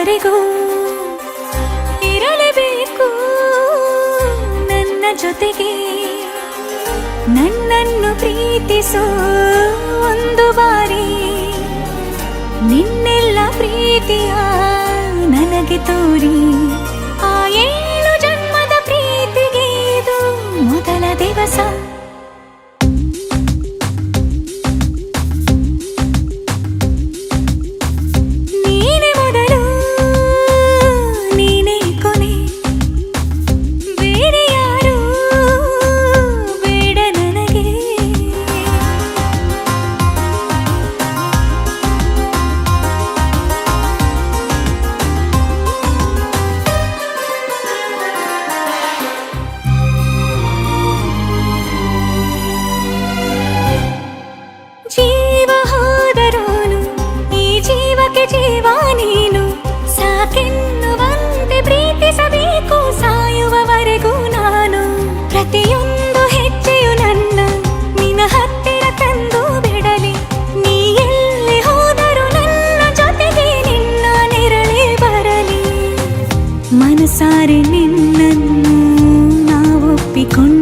ಸಾಯುವವರೆಗೂ ಇರಲೇಬೇಕು ನನ್ನ ಜೊತೆಗೆ. ನನ್ನನ್ನು ಪ್ರೀತಿಸೋ ಒಂದು ಬಾರಿ ನಿನ್ನೆಲ್ಲ ಪ್ರೀತಿಯ ನನಗೆ ತೋರಿ. ಆ 7 ಜನ್ಮದ ಪ್ರೀತಿಗೆ ಇದು ಮೊದಲ ದಿವಸ. ನೀನೇ ಮೊದಲು ನೀನೇ ಕೊನೆ, ಬೇರೆ ಯಾರು ಬೇಡ ನನಗೆ. ಜೀವ ಹೋದರೋನು ಈ ಜೀವಕ್ಕೆ ಜೀವ ನೀನು, ಸಾಕೆನ್ನುವಂತೆ ಪ್ರೀತಿಸಬೇಕು ಸಾಯುವವರೆಗೂ ನಾನು. ಪ್ರತಿಯೊಂದು ಹೆಜ್ಜೆಯು ನನ್ನ ನಿನ್ನ ಹತ್ತಿರ ತಂದು ಬಿಡಲಿ. ನೀ ಎಲ್ಲಿ ಹೋದರೂ ನನ್ನ ಜೊತೆಗೆ ನಿನ್ನ ನೆರಳೇ ಬರಲಿ. ಮನಸಾರೆ ನಿನ್ನನ್ನು ನಾವು ಒಪ್ಪಿಕೊಂಡು